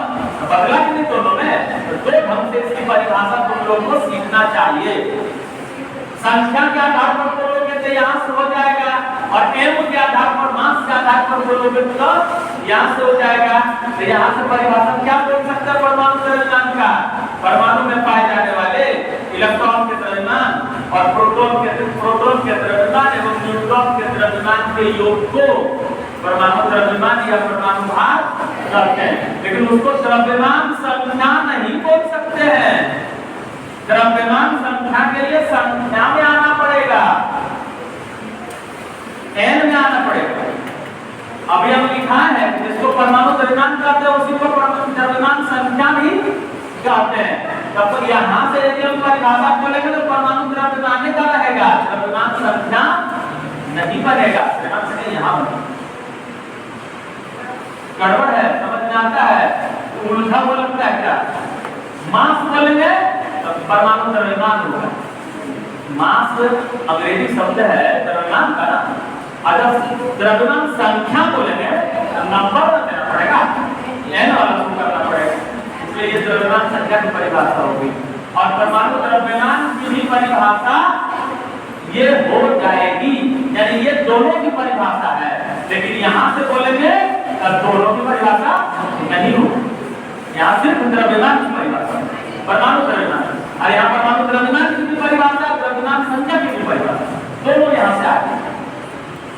बदला कि नहीं दोनों में? तो दो ढंग से इसकी परिभाषा तुम लोगों को सीखना चाहिए। संख्या के आधार पर बोलोगे तो यहाँ से हो जाएगा, और m के आधार पर, मास के आधार पर बोलोगे तो यहाँ से हो जाएगा। तो यहाँ से परिभाषा क्या बोल सकते हैं परमाणु द्रव्यमान का? परमाणु में पाए जाने वाले इलेक्ट्रॉन के द्रव्यमान और प्रोटॉन के द्रव्यमान एवं न्यूट्रॉन के द्रव्यमान के योग को परमाणु द्रव्यमान या परमाणु भार कहते हैं। लेकिन उसको द्रव्यमान संख्या नहीं बोल सकते हैं। द्रव्यमान संख्या के लिए संख्या में आना पड़ेगा, n में आना पड़ेगा। अभी हम लिखा है जिसको परमाणु द्रव्यमान कहते हैं उसी को परमाणु द्रव्यमान संख्या भी कहते हैं। तब यहाँ से यदि हम परिभाषा बोलेंगे तो परमाणु द्रव्यमान का रहेगा, द्रव्यमान संख्या नहीं बनेगा। यहाँ गड़बड़ है, समझ में आता है? उल्टा बोलता है क्या? मास बोलेंगे तो परमाणु द्रव्यमान होगा। मास अंग्रेजी शब्द है द्रव्यमान का ना, अगर द्रव्यमान संख्या बोलेंगे तो नंबर देना पड़ेगा, n वाला शुरू करना पड़ेगा, इसलिए ये द्रव्यमान संख्या की परिभाषा होगी। और परमाणु द्रव्यमान की भी परिभाषा ये हो जाएगी, यानी ये दोनों की परिभाषा है। लेकिन यहाँ से बोलेंगे तो दोनों की परिभाषा नहीं होगी, यहाँ सिर्फ द्रव्यमान की परिभाषा, परमाणु द्रव्यमान, और यहाँ परमाणु द्रव्यमान की भी परिभाषा, द्रव्यमान संख्या की भी परिभाषा, दोनों यहाँ से आए।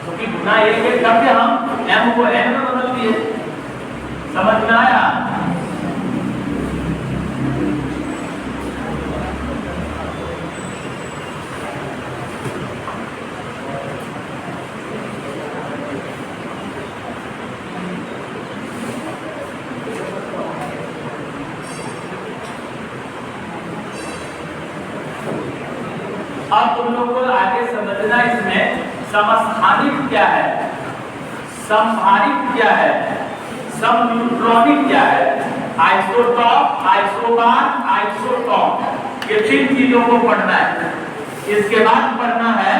क्योंकि गुना एक एक करके हम m को n में बदल दिए। समझ में आया? अब तुम लोग को आगे समझना इसमें समस्थानिक क्या है, समभारिक क्या है, समन्यूट्रॉनिक क्या है, आइसोटॉप, आइसोबार, आइसोटॉप, ये तीन चीजों को पढ़ना है। इसके बाद पढ़ना है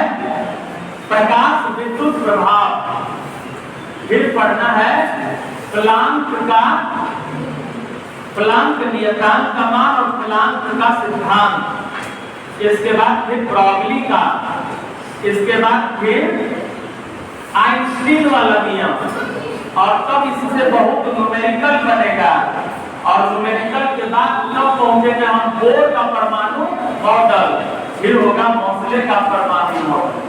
प्रकाश विद्युत प्रभाव, फिर पढ़ना है प्लांक नियतांक का मान और प्लांक का सिद्धांत। इसके बाद फिर ब्रॉगली का, इसके बाद फिर आइंस्टीन वाला नियम, और तब इससे बहुत न्यूमेरिकल बनेगा। और न्यूमेरिकल के बाद तब पहुंचेंगे हम बोर का परमाणु मॉडल, फिर होगा मोसले का परमाणु मॉडल।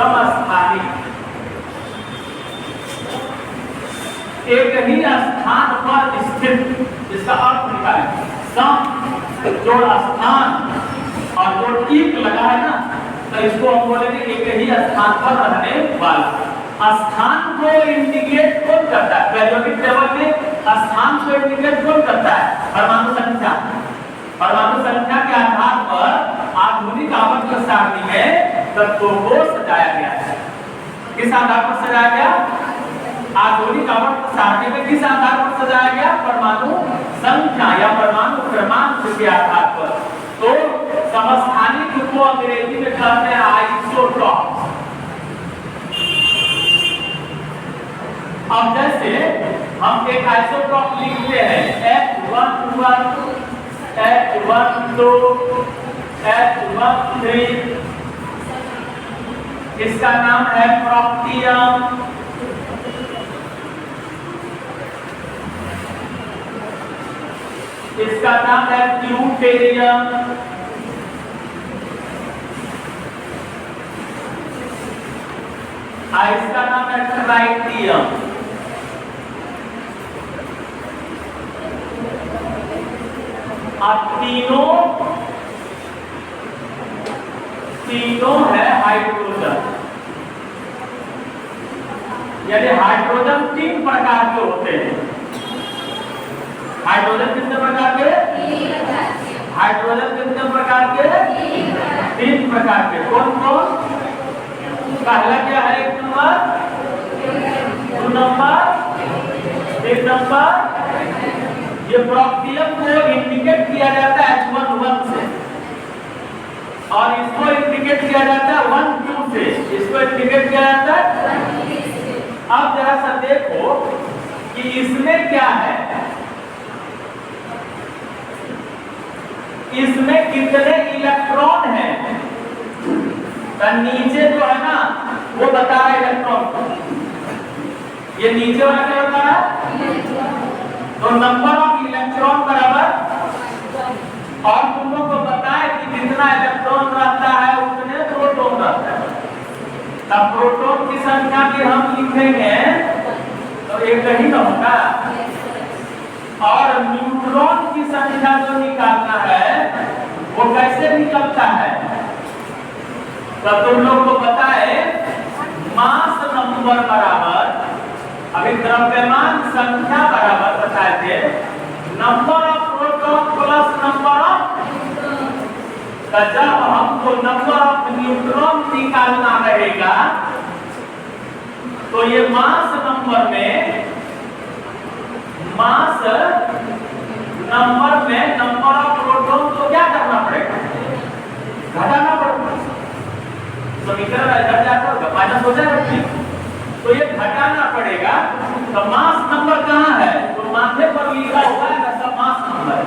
समस्थानिक, एक ही स्थान पर स्थित, इसका अर्थ निकालें। सम जो स्थान और जो टिक लगा है ना, तो इसको हम बोलेंगे एक ही स्थान पर रहने वाला। स्थान को इंडिकेट कौन करता है? पेरियोडिक टेबल में स्थान को इंडिकेट कौन करता है? परमाणु संख्या। परमाणु संख्या के आधार पर आधुनिक आवर्त सारणी में तत्वों को सजाया गया है। किस आधार पर सजाया गया? आधुनिक आवर्त सारणी में किस आधार पर सजाया गया? परमाणु संख्या या परमाणु क्रमांक के आधार पर। तो समस्थानिक को अंग्रेजी में कहते हैं आइसोटॉप्स। अब जैसे हम एक आइसोटॉप लिखते हैं H11, H12, H13, इसका नाम है प्रॉक्टियम। इसका नाम है ड्यूटेरियम। इसका नाम है ट्राइटियम। तीनों है हाइड्रोजन। यानी हाइड्रोजन 3 प्रकार के होते हैं। हाइड्रोजन कितने प्रकार के? हाइड्रोजन कितने प्रकार के? 3 प्रकार के। कौन कौन? पहला क्या है? 1 नंबर, 2 नंबर, 3 नंबर। ये प्रॉक्टियम को इंडिकेट किया जाता है H11 से, और इसको इंडिकेट किया जाता है 1,2 से। इसको इंडिकेट किया जाता है। अब जरा सा देखो कि इसमें क्या है, इसमें कितने इलेक्ट्रॉन हैं। तो नीचे जो है ना वो बता रहा है इलेक्ट्रॉन, ये नीचे वाला क्या बता रहा है? तो नंबर ऑफ इलेक्ट्रॉन बराबर, और तुम लोग को बताए कि जितना इलेक्ट्रॉन रहता है उतने प्रोटॉन रहता है। तब प्रोटॉन की संख्या भी हम लिखेंगे तो एक ही ना होगा, और न्यूट्रॉन की संख्या जो निकालना है वो कैसे निकलता है? तो तुम लोग को पता है मास नंबर बराबर, अभी द्रव्यमान संख्या बराबर बताए थे number of proton plus number of. जब हमको नंबर ऑफ न्यूट्रॉन निकालना रहेगा तो ये मास नंबर में, मास नंबर में नंबर ऑफ प्रोटॉन को क्या करना पड़ेगा? घटाना पड़ेगा। समीकरण इधर जाकर होगा, माइनस हो जाएगा, तो ये घटाना पड़ेगा। तो मास नंबर कहाँ है? तो माथे पर लिखा हुआ है ना, सब मास नंबर है।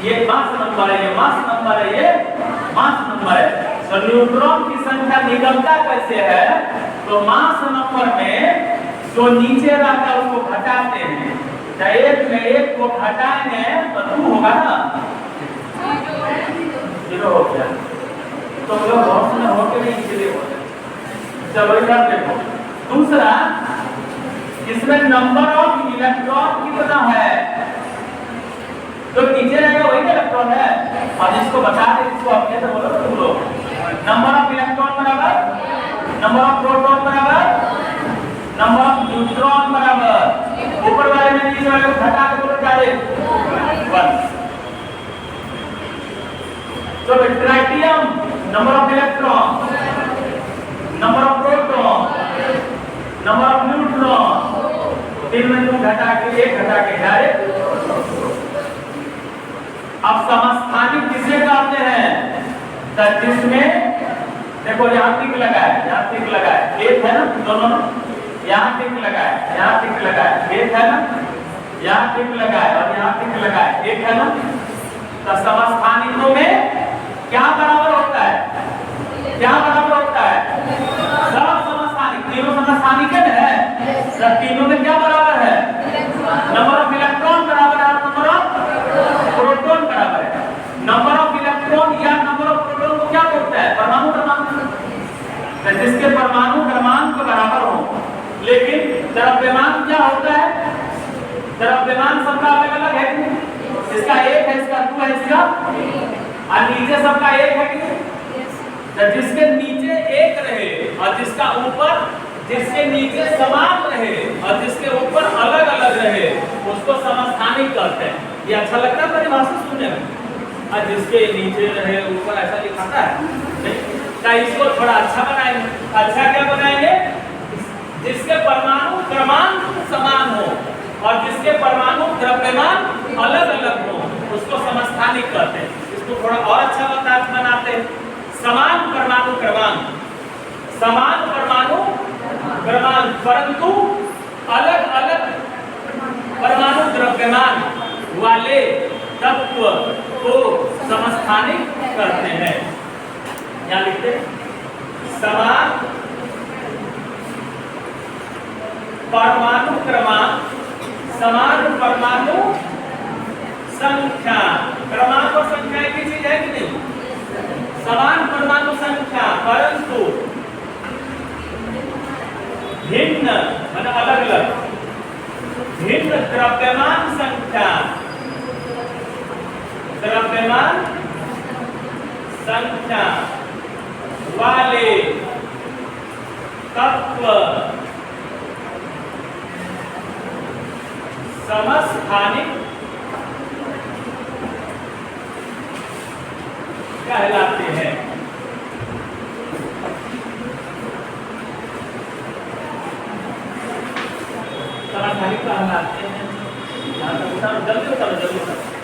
ये मास नंबर है, ये मास नंबर है, ये मास नंबर है। तो न्यूट्रॉन की संख्या निकलता कैसे है? तो मास नंबर में जो नीचे रहता है उसको घटाते हैं। तो 1 में 1 को घटाएंगे तो 2 होगा ना, 0 हो गया। तो लोग बॉक्स में होके नहीं इसलिए होता है। चलो इधर देखो, दूसरा इसमें नंबर ऑफ इलेक्ट्रॉन कितना है? तो नीचे रहेगा वही इलेक्ट्रॉन है, और जिसको बता दे, इसको अपने से बोलो तुम लोग। नंबर ऑफ इलेक्ट्रॉन बराबर नंबर ऑफ प्रोटॉन बराबर नंबर ऑफ न्यूट्रॉन बराबर ऊपर वाले में नीचे वाले को घटा के बोलो क्या दे? 1। तो tritium number of electron, number of proton, number of neutron, 3 में तुम घटा के 1 घटा के डायरेक्ट। अब समस्थानिक किसे कहते हैं? तो जिसमें देखो यहाँ टिक लगा है, यहाँ टिक लगा है, 1 है ना, दोनों यहाँ टिक लगा है, यहाँ टिक लगा है, 1 है ना, यहाँ टिक लगा है और यहाँ टिक लगा है, 1 है ना। तो समस्थानिकों में क्या बराबर होता है? क्या बराबर होता है? सब समस्थानिक, तीनों समस्थानिक है। सब तीनों में क्या बराबर है? नंबर ऑफ इलेक्ट्रॉन बराबर है, नंबर ऑफ प्रोटॉन बराबर है। नंबर ऑफ इलेक्ट्रॉन या नंबर ऑफ प्रोटॉन को क्या बोलते हैं? परमाणु क्रमांक। लेकिन द्रव्यमान क्या होता है? द्रव्यमान सबका अलग अलग है कि नहीं? इसका एक है, इसका दो है, इसका और नीचे सबका एक है कि नहीं? तो जिसके नीचे एक रहे और जिसका ऊपर, जिसके नीचे समान रहे और जिसके ऊपर अलग अलग रहे उसको समस्थानिक कहते हैं। ये अच्छा लगता है परिभाषा सुनने में? और जिसके नीचे रहे ऊपर ऐसा लिखाता है नहीं? तो इसको थोड़ा अच्छा बनाएंगे। अच्छा क्या बनाएंगे? जिसके परमाणु क्रमांक समान हो और जिसके परमाणु द्रव्यमान अलग अलग हो उसको समस्थानिक कहते हैं। इसको थोड़ा और अच्छा बनाते हैं। समान परमाणु क्रमांक, समान परमाणु क्रमांक परंतु अलग अलग परमाणु द्रव्यमान वाले तत्व को समस्थानिक कहते हैं। क्या लिखते हैं? समान परमाणु क्रमांक, समान परमाणु संख्या। क्रमांक और संख्या एक ही चीज है कि नहीं? समान परमाणु संख्या परंतु भिन्न मतलब अलग अलग भिन्न द्रव्यमान संख्या, द्रव्यमान संख्या वाले तत्व समस्थानिक कहलाते हैं। समस्थानिक कहलाते हैं। जल्दी उतारो, जल्दी उतारो।